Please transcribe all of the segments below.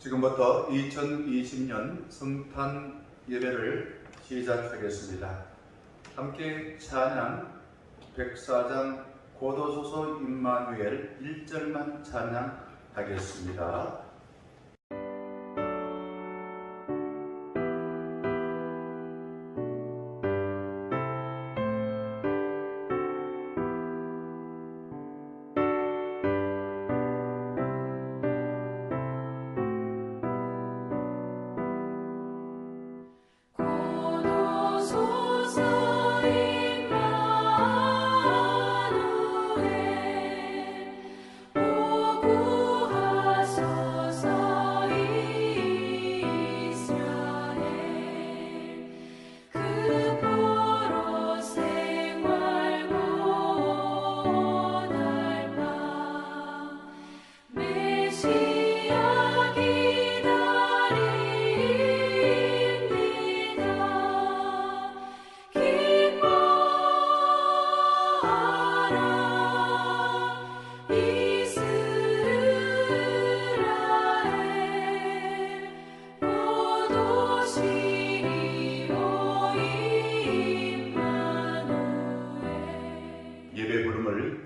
지금부터 2020년 성탄 예배를 시작하겠습니다. 함께 찬양 104장 고도소서 임마누엘 1절만 찬양하겠습니다.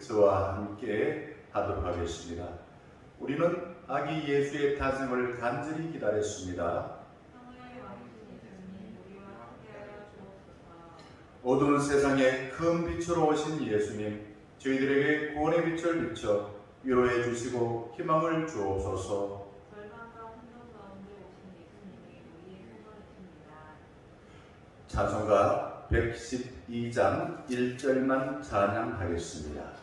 저와 함께 하도록 하겠습니다. 우리는 아기 예수의 탄생을 간절히 기다렸습니다. 어두운 세상에 큰 빛으로 오신 예수님, 저희들에게 구원의 빛을 비춰 위로해 주시고 희망을 주옵소서. 찬송가 112장 1절만 찬양하겠습니다.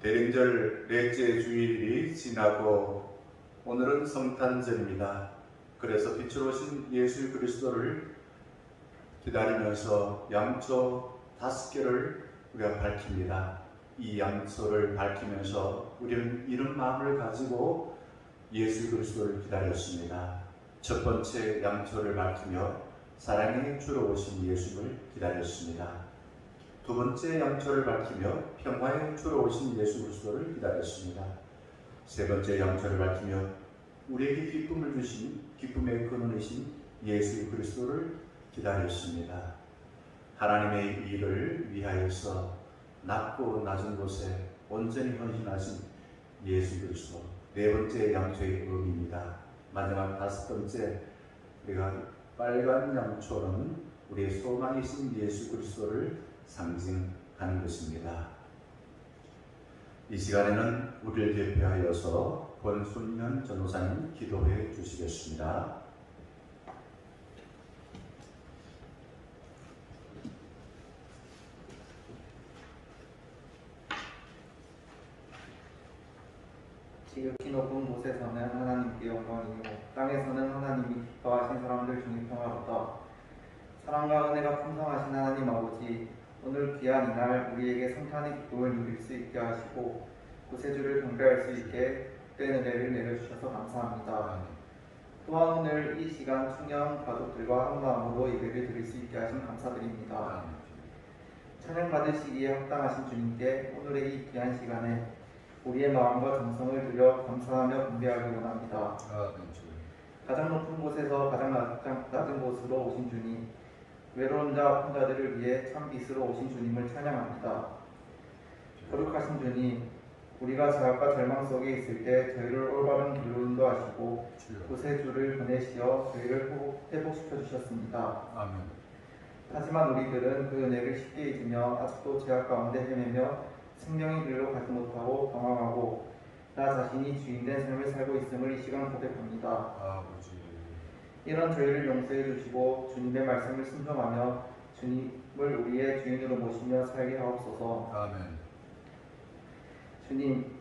대림절 넷째 주일이 지나고 오늘은 성탄절입니다. 그래서 빛으로 오신 예수 그리스도를 기다리면서 양초 5개를 우리가 밝힙니다. 이 양초를 밝히면서 우리는 이런 마음을 가지고 예수 그리스도를 기다렸습니다. 첫 번째 양초를 밝히며 사랑의 주로 오신 예수를 기다렸습니다. 두 번째 양초를 밝히며 평화의 주로 오신 예수 그리스도를 기다렸습니다. 세 번째 양초를 밝히며 우리에게 기쁨을 주신 기쁨의 근원이신 예수 그리스도를 기다렸습니다. 하나님의 일을 위하여서 낮고 낮은 곳에 온전히 헌신하신 예수 그리스도, 네 번째 양초의 의미입니다. 마지막 다섯 번째, 우리가 빨간 양초는 우리의 소망이신 예수 그리스도를 상징하는 것입니다. 이 시간에는 우리를 대표하여서 권순현 전도사님 기도해 주시겠습니다. 지극히 높은 곳에서는 하나님께 영광이요 땅에서는 하나님이 기뻐하신 사람들 중에 평화롭다. 사랑과 은혜가 풍성하신 하나님 아버지, 오늘 귀한 이날 우리에게 성탄의 기쁨을 누릴 수 있게 하시고 구세주를 경배할 수 있게 복된 은혜를 내려주셔서 감사합니다. 또한 오늘 이 시간 청년 가족들과 한 마음으로 예배를 드릴 수 있게 하신 감사드립니다. 아멘. 찬양 받으시기에 합당하신 주님께 오늘의 이 귀한 시간에 우리의 마음과 정성을 들여 감사하며 분배하기 원합니다. 아멘. 주님. 가장 높은 곳에서 가장 낮은 곳으로 오신 주님, 외로운 자 아픈 자들을 위해 참 빛으로 오신 주님을 찬양합니다. 거룩하신 주님, 우리가 죄악과 절망 속에 있을 때 저희를 올바른 길로 인도하시고 주여. 구세주를 보내시어 저희를 회복시켜 주셨습니다. 아멘. 하지만 우리들은 그 은혜를 쉽게 잊으며 아직도 죄악 가운데 헤매며 생명의 길로 가지 못하고 방황하고 나 자신이 주인된 삶을 살고 있음을 이 시간 고백합니다. 아버지. 이런 저희를 용서해 주시고 주님의 말씀을 순종하며 주님을 우리의 주인으로 모시며 살게 하옵소서. 아멘. 주님,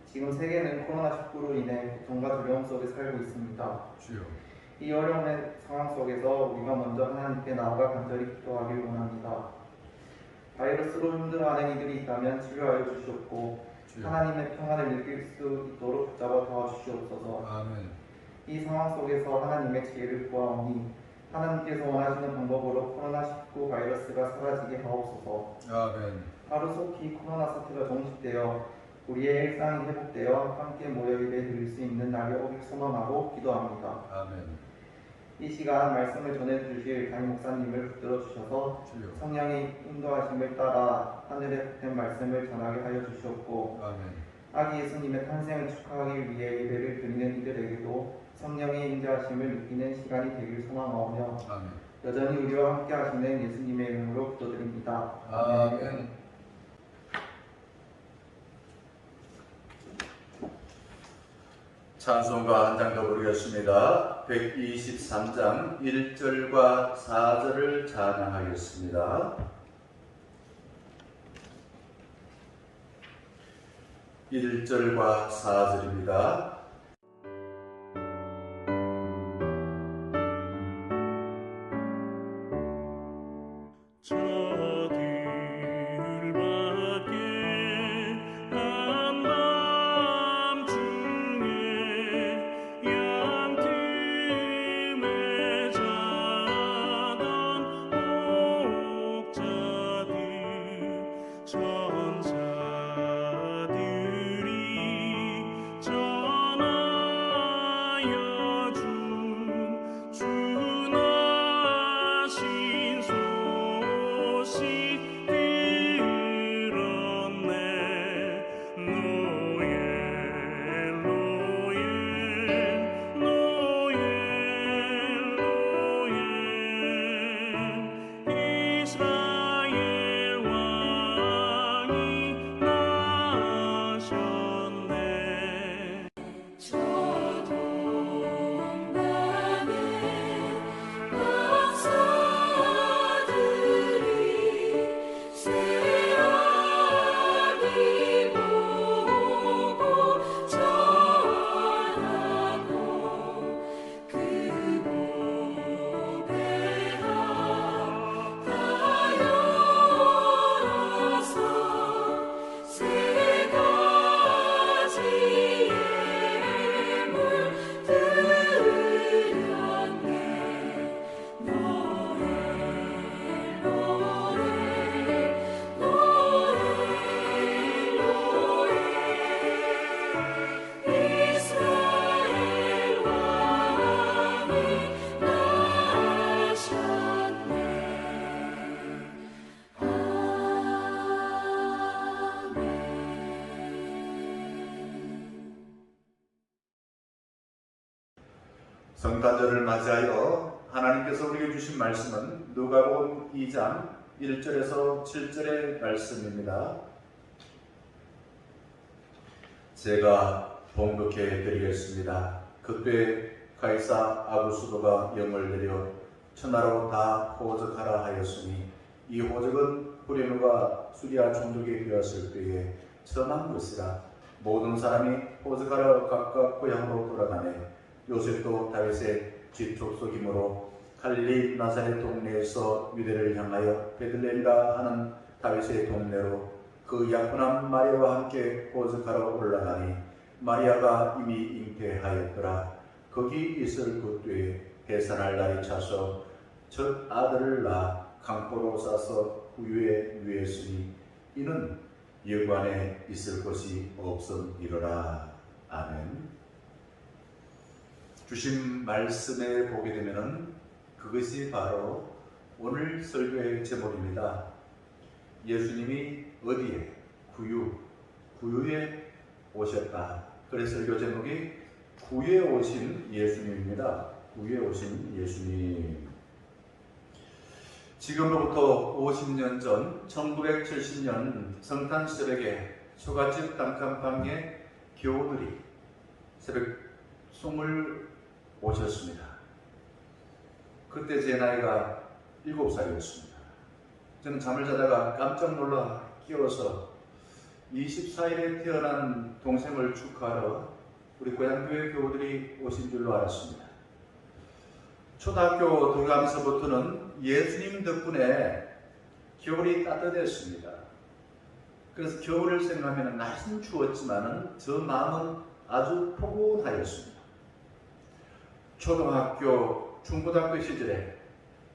지금 세계는 코로나19로 인해 고통과 두려움 속에 살고 있습니다. 주여. 이 어려운 상황 속에서 우리가 먼저 하나님께 나아가 간절히 기도하길 원합니다. 바이러스로 힘들어하는 이들이 있다면 치료하여 주시옵고 주여. 하나님의 평안을 느낄 수 있도록 붙잡아 도와주시옵소서. 아멘. 이 상황 속에서 하나님의 지혜를 구하오니 하나님께서 원하시는 방법으로 코로나19 바이러스가 사라지게 하옵소서. 아멘. 하루속히 코로나 사태가 종식되어 우리의 일상이 회복되어 함께 모여 예배 드릴 수 있는 날이 오길 소망하고 기도합니다. 아멘. 이 시간 말씀을 전해주실 담임 목사님을 붙들어 주셔서 주여. 성령의 인도하심을 따라 하늘의 복된 말씀을 전하게 하여 주시옵고 아멘. 아기 예수님의 탄생을 축하하기 위해 예배를 드리는 이들에게도 성령의 인자하심을 느끼는 시간이 되길 소망하오며 아멘. 여전히 우리와 함께 하시는 예수님의 이름으로 기도드립니다. 아멘. 찬송가 한 장 더 부르겠습니다. 123장 1절과 4절을 찬양하겠습니다. 1절과 4절입니다. 성탄절을 맞이하여 하나님께서 우리에게 주신 말씀은 누가복음 2장 1절에서 7절의 말씀입니다. 제가 봉독해 드리겠습니다. 그때 가이사 아구수도가 영을 내려 천하로 다 호적하라 하였으니 이 호적은 후레누가 수리아 총독이 되었을 때에 처음한 것이라. 모든 사람이 호적하러 각각 고향으로 돌아가네. 요셉도 다윗의 집족속이므로 갈릴리 나사렛 동네에서 유대를 향하여 베들레헴이라 하는 다윗의 동네로 그 약혼한 마리아와 함께 호적하러 올라가니 마리아가 이미 잉태하였더라. 거기 있을 그때에 해산할 날이 차서 첫 아들을 낳아 강포로 싸서 후유에 누였으니 이는 여관에 있을 것이 없음이로라. 아멘. 주신 말씀에 보게 되면은 그것이 바로 오늘 설교의 제목입니다. 예수님이 어디에? 구유에 오셨다. 그래서 설교 제목이 구유에 오신 예수님입니다. 구유에 오신 예수님. 지금으로부터 50년 전 1970년 성탄 새벽에 초가집 단칸방에 교우들이 새벽 송을 오셨습니다. 그때 제 나이가 7살이었습니다. 저는 잠을 자다가 깜짝 놀라 깨어서 24일에 태어난 동생을 축하하러 우리 고향교회 교우들이 오신 줄로 알았습니다. 초등학교 들어가면서부터는 예수님 덕분에 겨울이 따뜻했습니다. 그래서 겨울을 생각하면 날은 추웠지만 저 마음은 아주 포근하였습니다. 초등학교, 중고등학교 시절에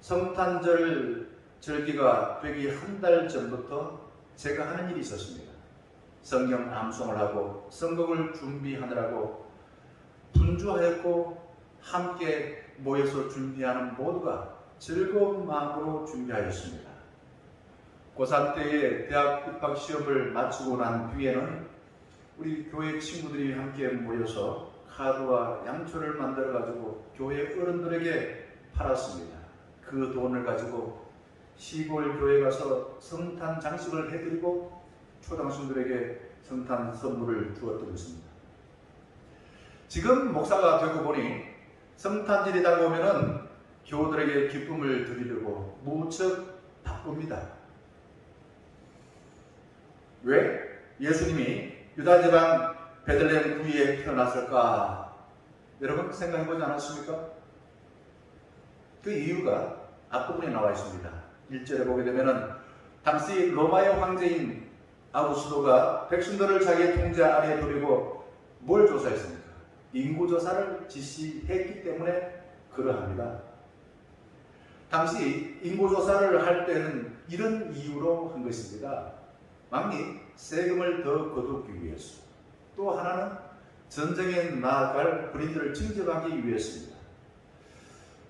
성탄절 절기가 되기 한 달 전부터 제가 하는 일이 있었습니다. 성경 암송을 하고 성경을 준비하느라고 분주하였고 함께 모여서 준비하는 모두가 즐거운 마음으로 준비하였습니다. 고3 때에 대학 입학 시험을 마치고 난 뒤에는 우리 교회 친구들이 함께 모여서 카드와 양초를 만들어 가지고 교회 어른들에게 팔았습니다. 그 돈을 가지고 시골 교회 가서 성탄 장식을 해드리고 초등학생들에게 성탄 선물을 주었던 것입니다. 지금 목사가 되고 보니 성탄절이다 보면은 교우들에게 기쁨을 드리려고 무척 바쁩니다. 왜? 예수님이 유다 지방 베들레헴 구유에 태어났을까? 여러분 생각해보지 않았습니까? 그 이유가 앞부분에 나와 있습니다. 1절에 보게 되면은 당시 로마의 황제인 아구스도가 백성들을 자기의 통제 아래에 두려고 뭘 조사했습니까? 인구조사를 지시했기 때문에 그러합니다. 당시 인구조사를 할 때는 이런 이유로 한 것입니다. 만일 세금을 더 거두기 위해서, 또 하나는 전쟁에 나아갈 군인들을 징집하기 위해서입니다.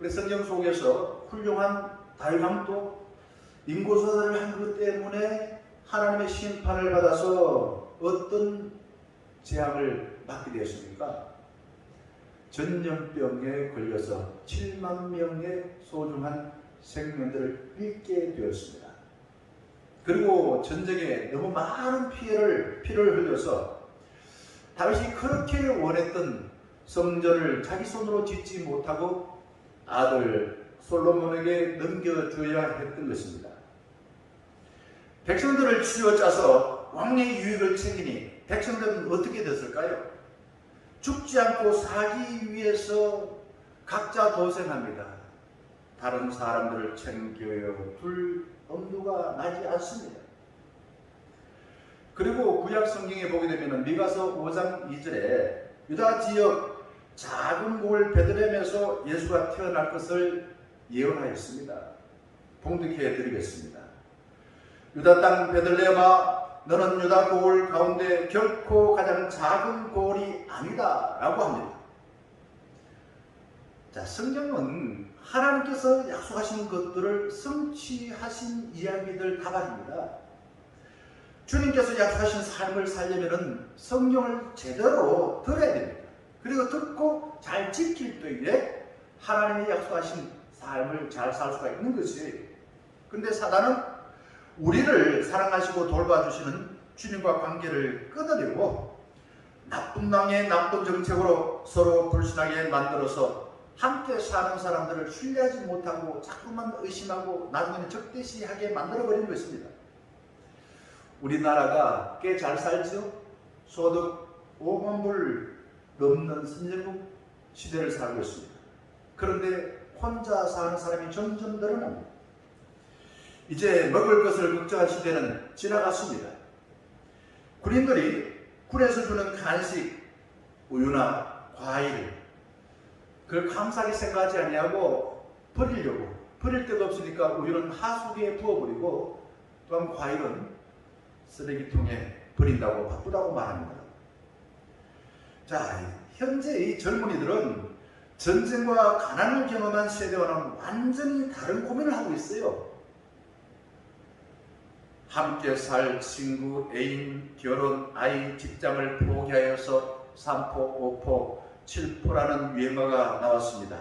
우리 성경 속에서 훌륭한 다윗왕도 인구조사를 한 것 때문에 하나님의 심판을 받아서 어떤 재앙을 받게 되었습니까? 전염병에 걸려서 7만 명의 소중한 생명들을 잃게 되었습니다. 그리고 전쟁에 너무 많은 피를 흘려서 다윗이 그렇게 원했던 성전을 자기 손으로 짓지 못하고 아들 솔로몬에게 넘겨줘야 했던 것입니다. 백성들을 쥐어짜서 왕의 유익을 챙기니 백성들은 어떻게 됐을까요? 죽지 않고 살기 위해서 각자 도생합니다. 다른 사람들을 챙겨야 둘 엄두가 나지 않습니다. 그리고 구약 성경에 보게 되면 미가서 5장 2절에 유다 지역 작은 고을 베들레헴에서 예수가 태어날 것을 예언하였습니다. 봉독해 드리겠습니다. 유다 땅 베들레헴아, 너는 유다 고을 가운데 결코 가장 작은 고을이 아니다 라고 합니다. 자, 성경은 하나님께서 약속하신 것들을 성취하신 이야기들 다발입니다. 주님께서 약속하신 삶을 살려면 성경을 제대로 들어야 됩니다. 그리고 듣고 잘 지킬 때에 하나님이 약속하신 삶을 잘 살 수가 있는 것이. 근데 사단은 우리를 사랑하시고 돌봐주시는 주님과 관계를 끊으려고 나쁜 방의 나쁜 정책으로 서로 불신하게 만들어서 함께 사는 사람들을 신뢰하지 못하고 자꾸만 의심하고 나중에는 적대시하게 만들어버리는 것입니다. 우리나라가 꽤 잘 살죠? 소득 5만 불 넘는 선진국 시대를 살고 있습니다. 그런데 혼자 사는 사람이 점점 늘어납니다. 이제 먹을 것을 걱정할 시대는 지나갔습니다. 군인들이 군에서 주는 간식, 우유나 과일, 그걸 감사하게 생각하지 아니하고 버릴 데가 없으니까 우유는 하수구에 부어버리고 또한 과일은 쓰레기통에 버린다고 바쁘다고 말합니다. 자, 현재 이 젊은이들은 전쟁과 가난을 경험한 세대와는 완전히 다른 고민을 하고 있어요. 함께 살 친구, 애인, 결혼, 아이, 직장을 포기하여서 3포, 5포, 7포라는 유행어가 나왔습니다.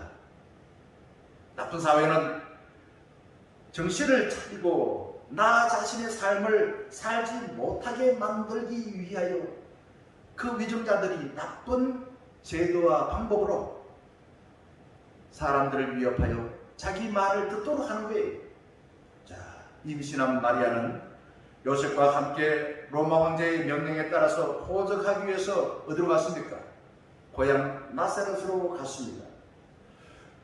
나쁜 사회는 정신을 차리고 나 자신의 삶을 살지 못하게 만들기 위하여 그 위정자들이 나쁜 제도와 방법으로 사람들을 위협하여 자기 말을 듣도록 하는 거예요. 자, 임신한 마리아는 요셉과 함께 로마 황제의 명령에 따라서 호적하기 위해서 어디로 갔습니까? 고향 나사렛으로 갔습니다.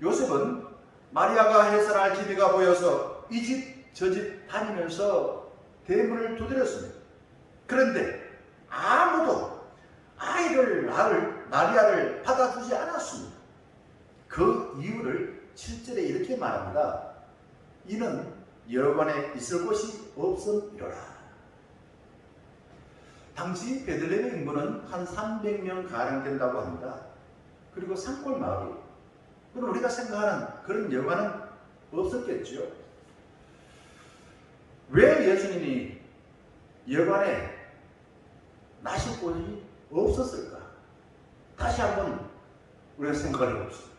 요셉은 마리아가 해산할 기미가 보여서 이 집 저 집 다니면서 대문을 두드렸습니다. 그런데 아무도 아이를 낳을 마리아를 받아주지 않았습니다. 그 이유를 7절에 이렇게 말합니다. 이는 여관에 있을 곳이 없음이로라. 당시 베들레헴의 인구는 한 300명 가량 된다고 합니다. 그리고 산골 마을이에요. 그럼 우리가 생각하는 그런 여관은 없었겠죠. 왜 예수님이 여관에 나실 곳이 없었을까? 다시 한번 우리가 생각해 봅시다.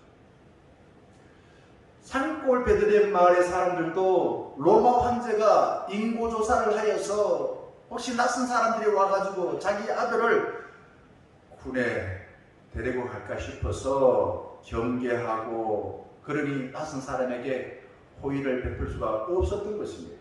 산골 베들레헴 마을의 사람들도 로마 황제가 인구조사를 하여서 혹시 낯선 사람들이 와가지고 자기 아들을 군에 데리고 갈까 싶어서 경계하고, 그러니 낯선 사람에게 호의를 베풀 수가 없었던 것입니다.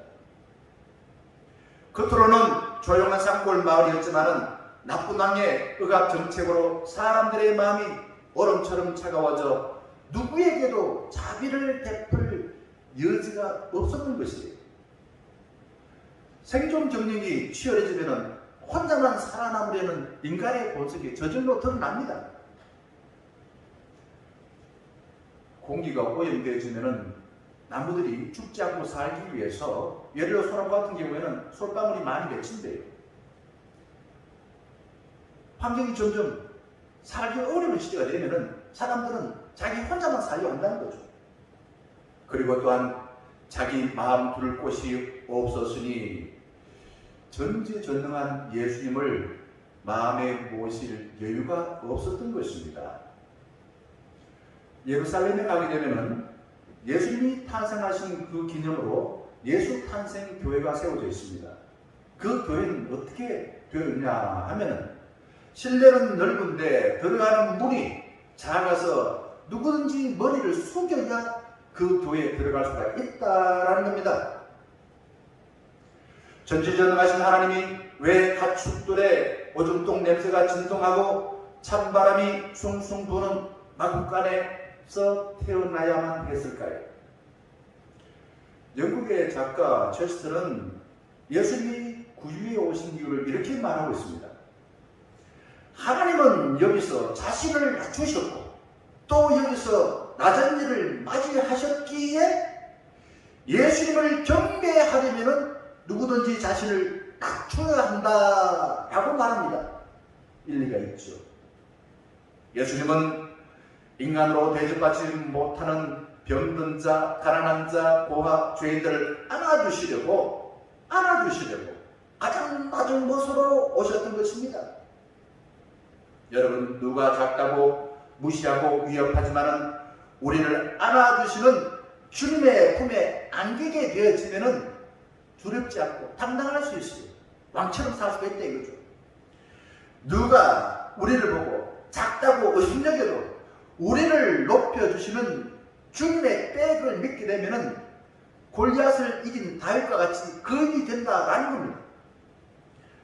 겉으로는 조용한 산골 마을이었지만은 나쁜 왕의 억압 정책으로 사람들의 마음이 얼음처럼 차가워져 누구에게도 자비를 베풀 여지가 없었던 것이에요. 생존 경쟁이 치열해지면 혼자만 살아남으려는 인간의 본성이 저절로 드러납니다. 공기가 오염되어지면 나무들이 죽지 않고 살기 위해서, 예를 들어 소나무 같은 경우에는 솔방울이 많이 맺힌대요. 환경이 점점 살기 어려운 시대가 되면 사람들은 자기 혼자만 살려 한다는 거죠. 그리고 또한 자기 마음 둘 곳이 없었으니 전지전능한 예수님을 마음에 모실 여유가 없었던 것입니다. 예루살렘에 가게 되면 예수님이 탄생하신 그 기념으로 예수 탄생 교회가 세워져 있습니다. 그 교회는 어떻게 되어 있냐 하면은, 실내는 넓은데 들어가는 문이 작아서 누구든지 머리를 숙여야 그 교회에 들어갈 수가 있다라는 겁니다. 전지전능하신 하나님이 왜 가축들의 오줌똥 냄새가 진동하고 찬바람이 숭숭 부는 마국간에서 태어나야만 했을까요? 영국의 작가 체스터는 예수님이 구유에 오신 이유를 이렇게 말하고 있습니다. 하나님은 여기서 자신을 낮추셨고 또 여기서 낮은 일을 맞이하셨기에 예수님을 경배하려면 누구든지 자신을 낮춰야 한다라고 말합니다. 일리가 있죠. 예수님은 인간으로 대접받지 못하는 병든 자, 가난한 자, 고아, 죄인들을 안아주시려고 가장 낮은 곳으로 오셨던 것입니다. 여러분, 누가 작다고 무시하고 위협하지만은 우리를 안아주시는 주님의 품에 안기게 되어지면은 두렵지 않고 당당할 수 있어요. 왕처럼 살 수가 있다 이거죠. 누가 우리를 보고 작다고 의심여겨도 우리를 높여주시는 주님의 백을 믿게 되면은 골리앗을 이긴 다윗과 같이 거인이 된다라는 겁니다.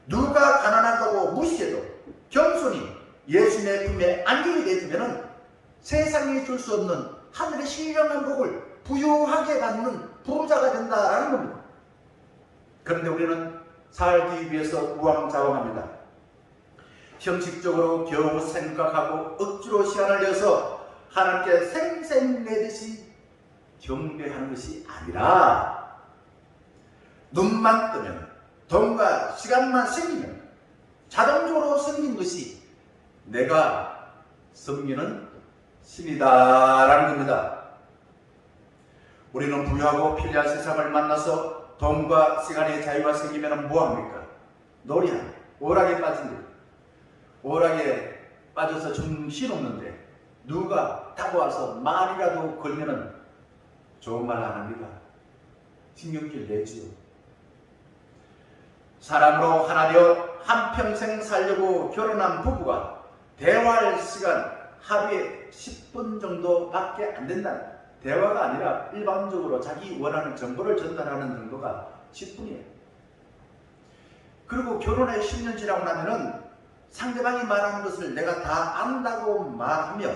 누가 가난하다고 무시해도 겸손히 예수님의 품에 안기게 되면은 세상이 줄 수 없는 하늘의 신령한 복을 부유하게 받는 부자가 된다라는 겁니다. 그런데 우리는 살기 위해서 우왕좌왕합니다. 형식적으로 겨우 생각하고 억지로 시간을 내서 하나님께 생색내듯이 경배하는 것이 아니라 눈만 뜨면 돈과 시간만 생기면 자동적으로 생긴 것이 내가 섬기는 신이다라는 겁니다. 우리는 부유하고 편리한 세상을 만나서 돈과 시간의 자유가 생기면 뭐합니까? 놀이하는 오락에 빠집니다. 오락에 빠져서 정신없는데 누가 타고 와서 말이라도 걸면은 좋은 말 안 합니다. 신경질 내지요. 사람으로 하나 되어 한평생 살려고 결혼한 부부가 대화할 시간 하루에 10분 정도밖에 안 된다. 대화가 아니라 일반적으로 자기 원하는 정보를 전달하는 정도가 10분이에요. 그리고 결혼에 10년 지나고 나면은 상대방이 말하는 것을 내가 다 안다고 말하며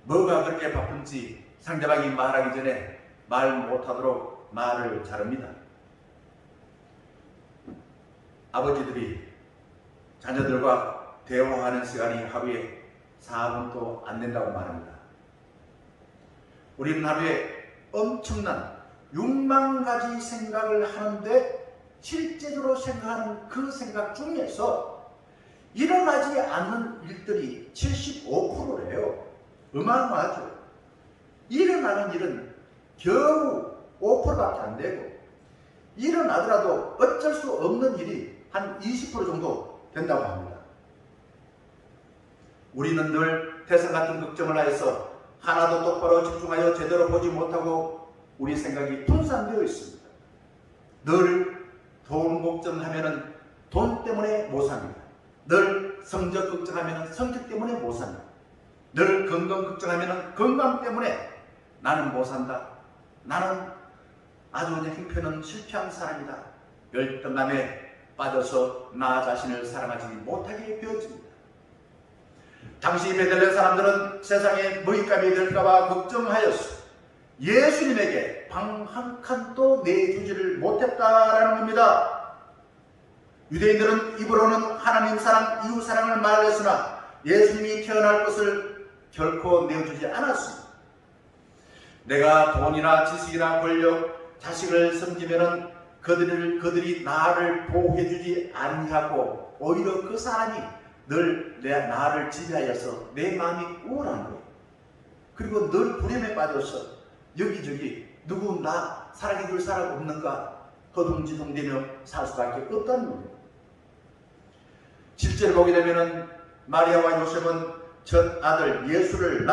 뭐가 그렇게 바쁜지 상대방이 말하기 전에 말 못하도록 말을 자릅니다. 아버지들이 자녀들과 대화하는 시간이 하루에 4분도 안 된다고 말합니다. 우리는 하루에 엄청난 6만 가지 생각을 하는데 실제로 생각하는 그 생각 중에서 일어나지 않는 일들이 75%래요. 어마어마하죠. 일어나는 일은 겨우 5%밖에 안 되고 일어나더라도 어쩔 수 없는 일이 한 20% 정도 된다고 합니다. 우리는 늘 태산 같은 걱정을 하여서 하나도 똑바로 집중하여 제대로 보지 못하고 우리 생각이 분산되어 있습니다. 늘 돈 걱정하면 돈 때문에 못 삽니다. 늘 성적 걱정하면 성적 때문에 못 삽니다. 늘 건강 걱정하면 건강 때문에 나는 못 산다. 나는 아주 형편은 실패한 사람이다. 열등감에 빠져서 나 자신을 사랑하지 못하게 되어집니다. 당시 베들레헴 사람들은 세상에 먹잇감이 될까봐 걱정하였어 예수님에게 방 한 칸도 내주지를 못했다라는 겁니다. 유대인들은 입으로는 하나님 사랑, 이웃 사랑을 말했으나 예수님이 태어날 것을 결코 내어주지 않았습니다. 내가 돈이나 지식이나 권력, 자식을 섬기면은 그들이 나를 보호해주지 아니하고 오히려 그 사람이 늘 나를 지배하여서 내 마음이 우울한 거예요. 그리고 늘 불행에 빠져서 여기저기 누구 나 사랑해줄 사람 없는가 허둥지둥대며 살 수밖에 없다는 거예요. 실제로 보게 되면은 마리아와 요셉은 첫 아들 예수를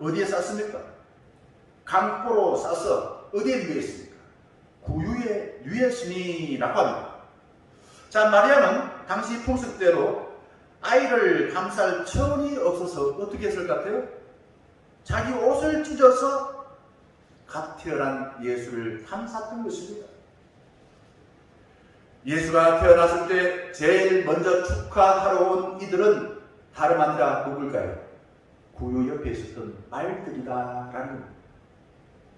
어디에 쌌습니까? 강보로 싸서 어디에 누였습니까? 구유에 누였으니라고 합니다. 자, 마리아는 당시 풍습대로 아이를 감쌀 천이 없어서 어떻게 했을 것 같아요? 자기 옷을 찢어서 갓 태어난 예수를 감쌌던 것입니다. 예수가 태어났을 때 제일 먼저 축하하러 온 이들은 다름 아니라 누굴까요? 구유 옆에 있었던 말들이다라는 겁니다.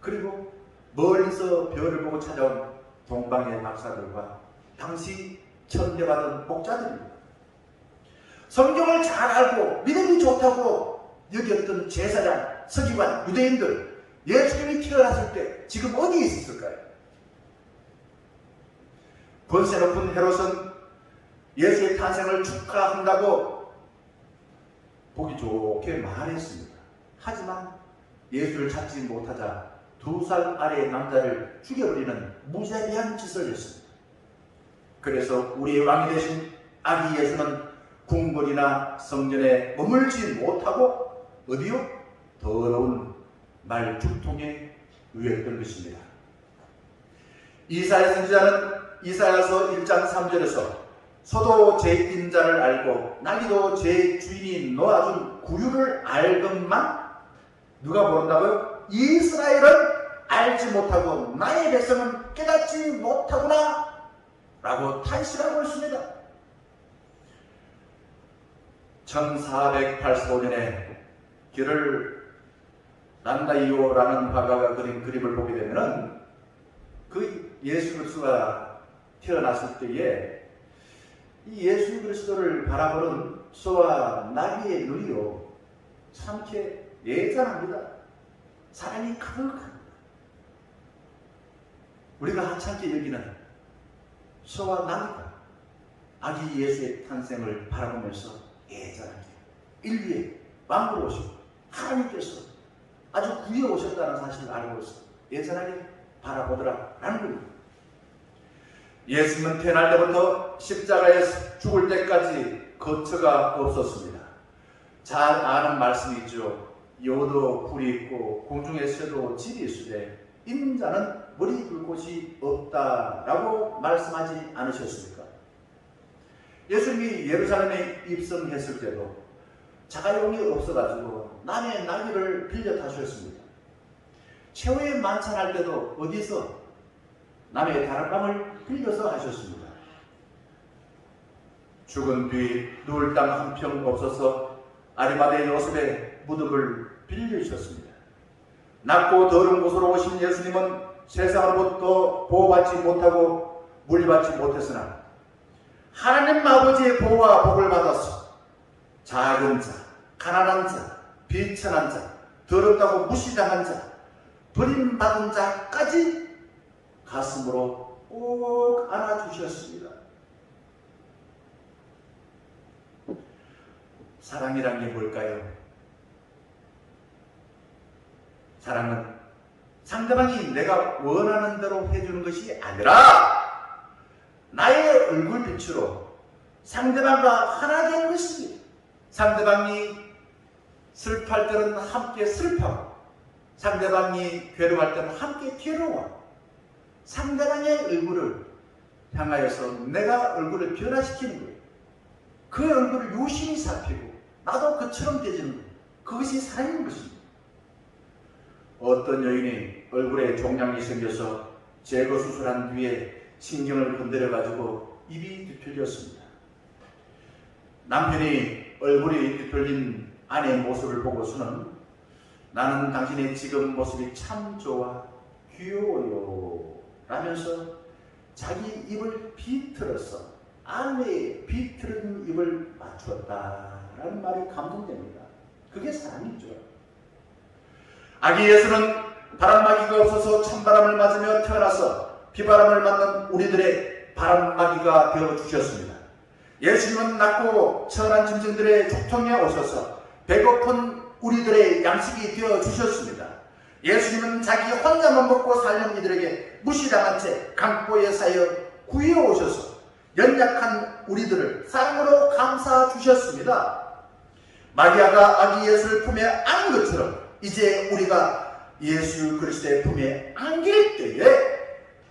그리고 멀리서 별을 보고 찾아온 동방의 박사들과 당시 천대받은 목자들입니다. 성경을 잘 알고 믿음이 좋다고 여겼던 제사장, 서기관, 유대인들 예수님이 태어났을 때 지금 어디에 있었을까요? 권세 높은 헤롯은 예수의 탄생을 축하한다고 보기 좋게 말했습니다. 하지만 예수를 찾지 못하자 2살 아래의 남자를 죽여버리는 무자비한 짓을 했습니다. 그래서 우리의 왕이 되신 아기 예수는 궁궐이나 성전에 머물지 못하고 어디요? 더러운 말죽통에 누였던 것입니다. 이사야 선지자는 이사야서 1장 3절에서 소도 제 인자를 알고 나귀도 제 주인이 놓아준 구유를 알건만 누가 모른다고요? 이스라엘은 알지 못하고 나의 백성은 깨닫지 못하구나 라고 탄식하고 있습니다. 1485년에 길을 난다이오라는 화가가 그린 그림을 보게 되면은 그 예수 그리스도가 태어났을 때에 이 예수 그리스도를 바라보는 소와 나귀의 눈이요 참게 예전합니다. 사랑이 가득합니다. 우리가 하찮게 여기는 소와 나귀가 아기 예수의 탄생을 바라보면서 예전하게 인류의 왕으로 오시고 하나님께서 아주 구해 오셨다는 사실을 알고서 예전하게 바라보더라라는 겁니다. 예수님은 태어날 때부터 십자가에서 죽을 때까지 거처가 없었습니다. 잘 아는 말씀이죠. 여도 굴이 있고 공중에서도 집이 있으되 있는 자는 머리 둘 곳이 없다라고 말씀하지 않으셨습니까? 예수님이 예루살렘에 입성했을 때도 자가용이 없어가지고 남의 나귀를 빌려 타셨습니다. 최후의 만찬할 때도 어디서 남의 다락방을 빌려서 하셨습니다. 죽은 뒤 누울 땅 한 평 없어서 아리마대 요셉의 무덤을 빌리셨습니다. 낮고 더러운 곳으로 오신 예수님은 세상으로부터 보호받지 못하고 물리받지 못했으나 하나님 아버지의 보호와 복을 받아서 작은 자, 가난한 자, 비천한 자, 더럽다고 무시당한 자, 버림받은 자까지 가슴으로 꼭 안아주셨습니다. 사랑이란 게 뭘까요? 사랑은 상대방이 내가 원하는 대로 해주는 것이 아니라 나의 얼굴빛으로 상대방과 하나 되는 것입니다. 상대방이 슬퍼할 때는 함께 슬퍼하고 상대방이 괴로워할 때는 함께 괴로워하고 상대방의 얼굴을 향하여서 내가 얼굴을 변화시키는 거예요. 그 얼굴을 유심히 살피고 나도 그처럼 되지는 거예요. 그것이 사랑인 것입니다. 어떤 여인이 얼굴에 종양이 생겨서 제거 수술한 뒤에 신경을 건드려 가지고 입이 뒤틀렸습니다. 남편이 얼굴이 뒤틀린 아내의 모습을 보고서는 나는 당신의 지금 모습이 참 좋아 귀여워요 라면서 자기 입을 비틀어서 아내의 비틀은 입을 맞추었다라는 말이 감동됩니다. 그게 사랑이죠. 아기 예수는 바람막이가 없어서 찬바람을 맞으며 태어나서 비바람을 맞는 우리들의 바람막이가 되어주셨습니다. 예수님은 낮고 천한 짐승들의 족통에 오셔서 배고픈 우리들의 양식이 되어주셨습니다. 예수님은 자기 혼자만 먹고 살던 이들에게 무시당한 채 강보에 쌓여 구해 오셔서 연약한 우리들을 사랑으로 감싸 주셨습니다. 마리아가 아기 예수를 품에 안은 것처럼 이제 우리가 예수 그리스도의 품에 안길 때에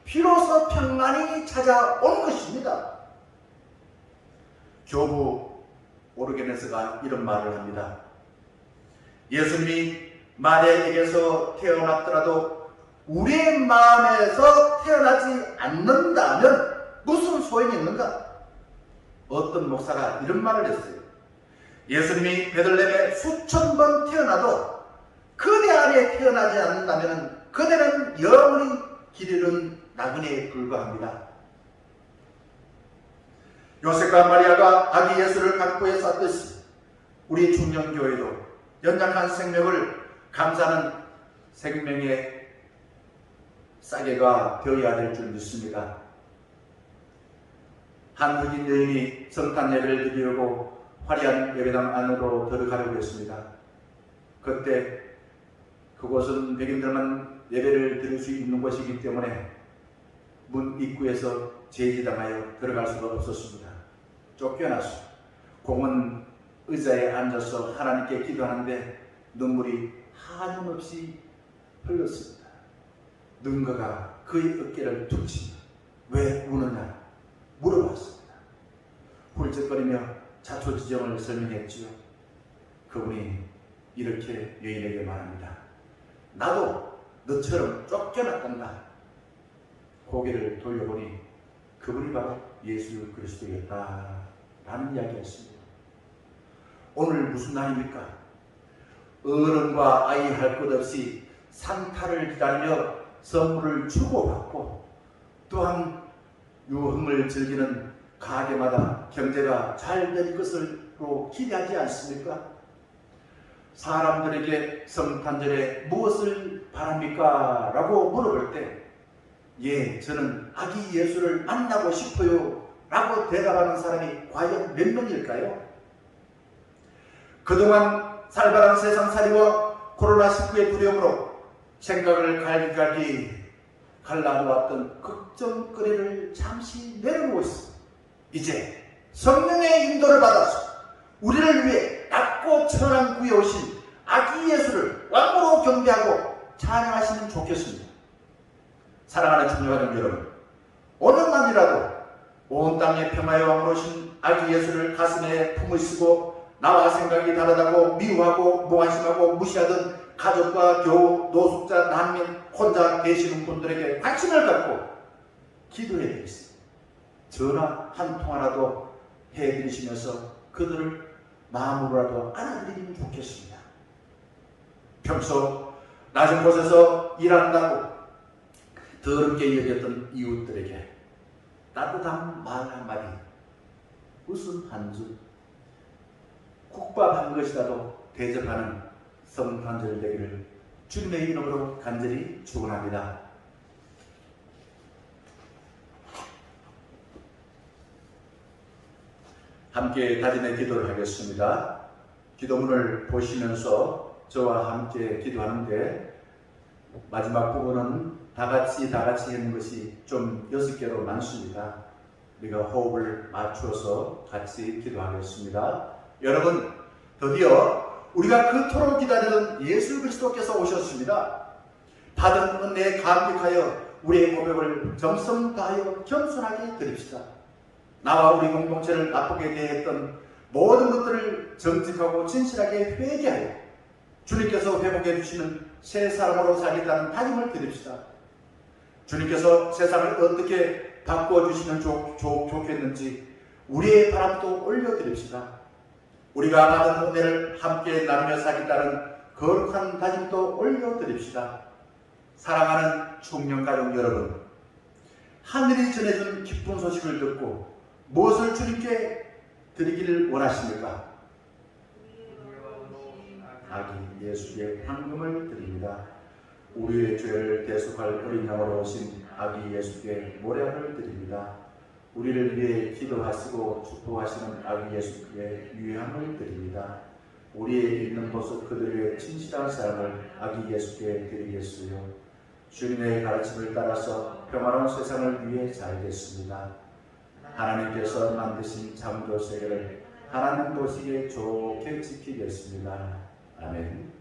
비로소 평안이 찾아온 것입니다. 교부 오르게네스가 이런 말을 합니다. 예수님이 마리아에게서 태어났더라도 우리의 마음에서 태어나지 않는다면 무슨 소용이 있는가? 어떤 목사가 이런 말을 했어요. 예수님이 베들레헴에 수천 번 태어나도 그대 안에 태어나지 않는다면 그대는 영원히 길 잃은 나그네에 불과합니다. 요셉과 마리아가 아기 예수를 강보에 쌌듯이 우리 중년교회도 연약한 생명을 감사하는 생명의 싸개가 되어야 될 줄 믿습니다. 한 흑인 여인이 성탄 예배를 드리려고 화려한 예배당 안으로 들어가려고 했습니다. 그때 그곳은 백인들만 예배를 드릴 수 있는 곳이기 때문에 문 입구에서 제지당하여 들어갈 수가 없었습니다. 쫓겨나서 공원 의자에 앉아서 하나님께 기도하는데 눈물이 한염없이 흘렀습니다. 누군가가 그의 어깨를 툭 치며 왜 우느냐 물어봤습니다. 훌쩍거리며 자초지종을 설명했지요. 그분이 이렇게 여인에게 말합니다. 나도 너처럼 쫓겨났단다. 고개를 돌려보니 그분이 바로 예수 그리스도였다 라는 이야기였습니다. 오늘 무슨 날입니까? 어른과 아이 할 것 없이 산타를 기다리며 선물을 주고받고 또한 유흥을 즐기는 가게마다 경제가 잘 될 것으로 기대하지 않습니까? 사람들에게 성탄절에 무엇을 바랍니까? 라고 물어볼 때, 예, 저는 아기 예수를 만나고 싶어요 라고 대답하는 사람이 과연 몇 명일까요? 그동안 살벌한 세상살이와 코로나19의 두려움으로 생각을 갈기갈기 갈라놓았던 걱정거리를 잠시 내려놓고 있습니다. 이제 성령의 인도를 받아서 우리를 위해 낮고 천한 구에 오신 아기 예수를 왕으로 경배하고 찬양하시면 좋겠습니다. 사랑하는 중요한 여러분, 오늘만이라도 온 땅의 평화의 왕으로 오신 아기 예수를 가슴에 품으시고 나와 생각이 다르다고 미워하고 무관심하고 무시하던 가족과 교우, 노숙자, 난민, 혼자 계시는 분들에게 관심을 갖고 기도해 드리겠습니다. 전화 한 통화라도 해드리시면서 그들을 마음으로라도 안아드리면 좋겠습니다. 평소 낮은 곳에서 일한다고 더럽게 여겼던 이웃들에게 따뜻한 말 한마디, 웃음 한 줄, 국밥 한 것이라도 대접하는 성탄절 되기를 주님의 이름으로 간절히 축원합니다. 함께 다짐의 기도를 하겠습니다. 기도문을 보시면서 저와 함께 기도하는데 마지막 부분은 다 같이 하는 것이 좀 6개로 많습니다. 우리가 호흡을 맞추어서 같이 기도하겠습니다. 여러분, 드디어 우리가 그토록 기다리던 예수 그리스도께서 오셨습니다. 받은 은혜에 감격하여 우리의 고백을 정성 다하여 겸손하게 드립시다. 나와 우리 공동체를 나쁘게 대했던 모든 것들을 정직하고 진실하게 회개하여 주님께서 회복해 주시는 새 사람으로 살겠다는 다짐을 드립시다. 주님께서 세상을 어떻게 바꿔주시면 좋겠는지 우리의 바람도 올려드립시다. 우리가 받은 은혜를 함께 나누며 살겠다는 거룩한 다짐도 올려드립시다. 사랑하는 청년가족 여러분, 하늘이 전해준 기쁜 소식을 듣고 무엇을 주님께 드리기를 원하십니까? 아기 예수의 황금을 드립니다. 우리의 죄를 대속할 어린 양으로 오신 아기 예수께 모략을 드립니다. 우리를 위해 기도하시고 축복하시는 아기 예수께 유향을 드립니다. 우리의 있는 모습 그들의 진실한 사랑을 아기 예수께 드리겠으요. 주님의 가르침을 따라서 평화로운 세상을 위해 살겠습니다. 하나님께서 만드신 창조 세계를 하나님 보시기에 좋게 지키겠습니다. 아멘.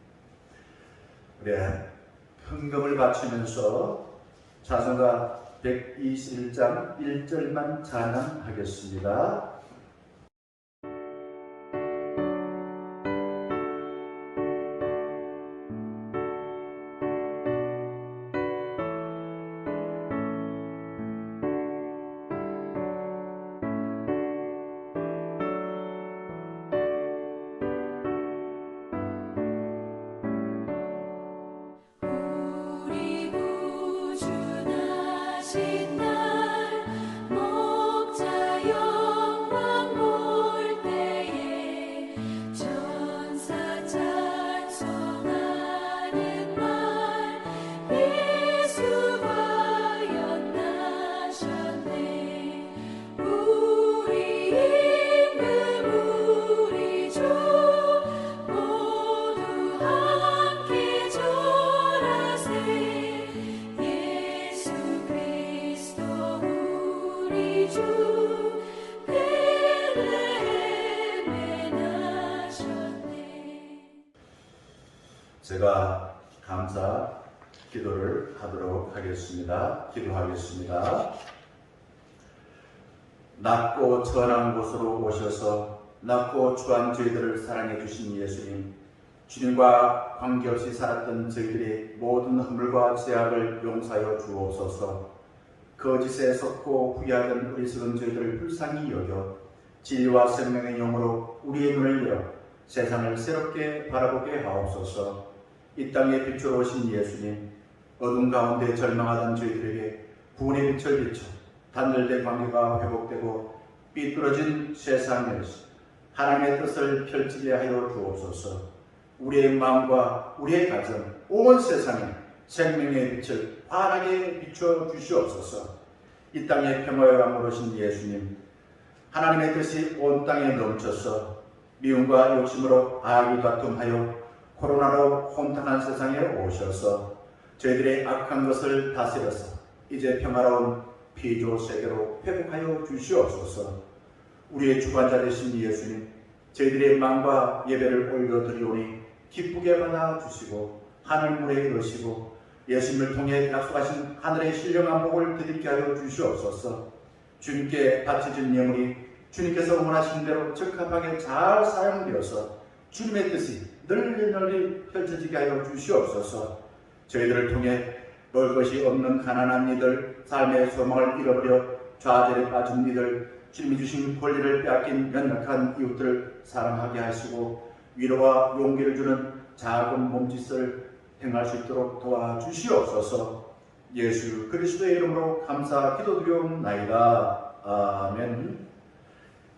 헌금을 바치면서 찬송가 121장 1절만 찬양하겠습니다. 제가 감사 기도를 하도록 하겠습니다. 기도하겠습니다. 낮고 천한 곳으로 오셔서 낮고 추한 저희들을 사랑해 주신 예수님, 주님과 관계없이 살았던 저희들의 모든 허물과 죄악을 용서하여 주옵소서. 거짓에 섰고 후회하던 어리석은 저희들을 불쌍히 여겨 진리와 생명의 영으로 우리의 눈을 열어 세상을 새롭게 바라보게 하옵소서. 이 땅에 빛으로 오신 예수님, 어둠 가운데 절망하던 저희들에게 구원의 빛을 비춰 단절된 관계가 회복되고 삐뚤어진 세상에서 하나님의 뜻을 펼치게 하여 주옵소서. 우리의 마음과 우리의 가정, 온 세상에 생명의 빛을 환하게 비춰 주시옵소서. 이 땅에 평화의 왕으로 오신 예수님, 하나님의 뜻이 온 땅에 넘쳐서 미움과 욕심으로 악이 다툼하여 코로나로 혼탁한 세상에 오셔서 저희들의 악한 것을 다스려서 이제 평화로운 피조 세계로 회복하여 주시옵소서. 우리의 주관자 되신 예수님, 저희들의 마음과 예배를 올려드리오니 기쁘게 받아주시고 하늘물에 넣으시고 예수님을 통해 약속하신 하늘의 신령한 복을 드리게 하여 주시옵소서. 주님께 바쳐진 예물이 주님께서 원하신 대로 적합하게 잘 사용되어서 주님의 뜻이 널리 펼쳐지게 하여 주시옵소서. 저희들을 통해 먹을 것이 없는 가난한 이들, 삶의 소망을 잃어버려 좌절에 빠진 이들, 주님이 주신 권리를 빼앗긴 연약한 이웃들을 사랑하게 하시고 위로와 용기를 주는 작은 몸짓을 행할 수 있도록 도와주시옵소서. 예수 그리스도의 이름으로 감사 기도드리옵나이다. 아멘.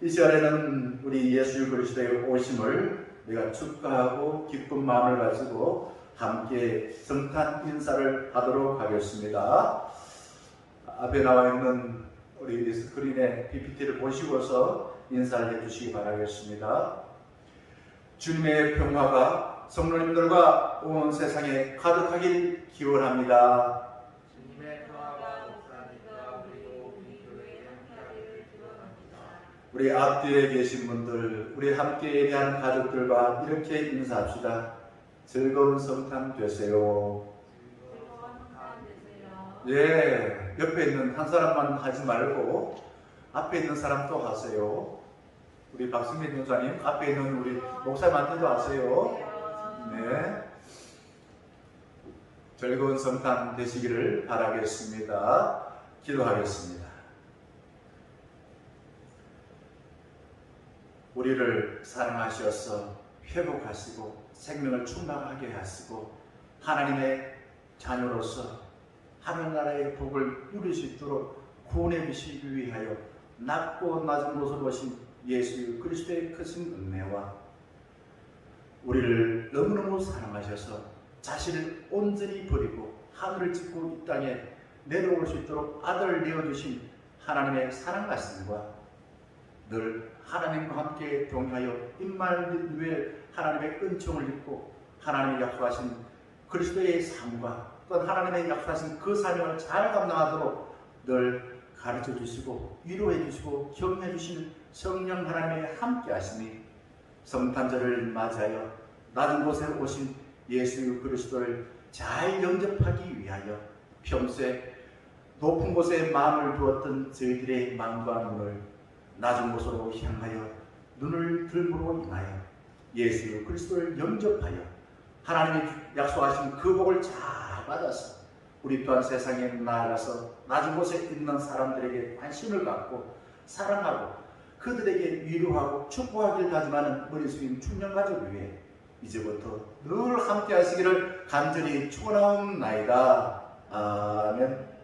이 시간에는 우리 예수 그리스도의 오심을 우리가 축하하고 기쁜 마음을 가지고 함께 성탄 인사를 하도록 하겠습니다. 앞에 나와 있는 우리 스크린에 PPT를 보시고서 인사를 해주시기 바라겠습니다. 주님의 평화가 성도님들과 온 세상에 가득하길 기원합니다. 주님의 평화가 목사님과 그리고 우리 교회에 함께하기를 기원합니다. 우리 앞뒤에 계신 분들, 우리 함께 예배하는 가족들과 이렇게 인사합시다. 즐거운 성탄 되세요. 예, 옆에 있는 한 사람만 하지 말고 앞에 있는 사람도 하세요. 우리 박승민 전사님, 앞에 있는 우리 목사님한테도 하세요. 네, 즐거운 성탄 되시기를 바라겠습니다. 기도하겠습니다. 우리를 사랑하셔서 회복하시고 생명을 충만하게 하시고 하나님의 자녀로서 하늘나라의 복을 누릴 수 있도록 구원해 주시기 위하여 낮고 낮은 곳으로 오신 예수 그리스도의 크신 은혜와 우리를 너무너무 사랑하셔서 자신을 온전히 버리고 하늘을 짓고 이 땅에 내려올 수 있도록 아들을 내어주신 하나님의 사랑 말씀과 늘 하나님과 함께 동행하여 임마누엘 위에 하나님의 은총을 입고 하나님이 약속하신 그리스도의 삶과 또 하나님의 약속하신 그 사명을 잘 감당하도록 늘 가르쳐 주시고 위로해 주시고 격려해 주시는 성령 하나님의 함께 하시니 성탄절을 맞이하여 낮은 곳에 오신 예수 그리스도를 잘 영접하기 위하여 평소에 높은 곳에 마음을 두었던 저희들의 마음과 눈을 낮은 곳으로 향하여 눈을 들므로 인하여 예수 그리스도를 영접하여 하나님이 약속하신 그 복을 잘 받아서 우리 또한 세상에 나아가서 낮은 곳에 있는 사람들에게 관심을 갖고 사랑하고 그들에게 위로하고 축복하길 다짐하는 머리 숙인 청년가족 위에 이제부터 늘 함께 하시기를 간절히 축원하옵나이다. 아멘.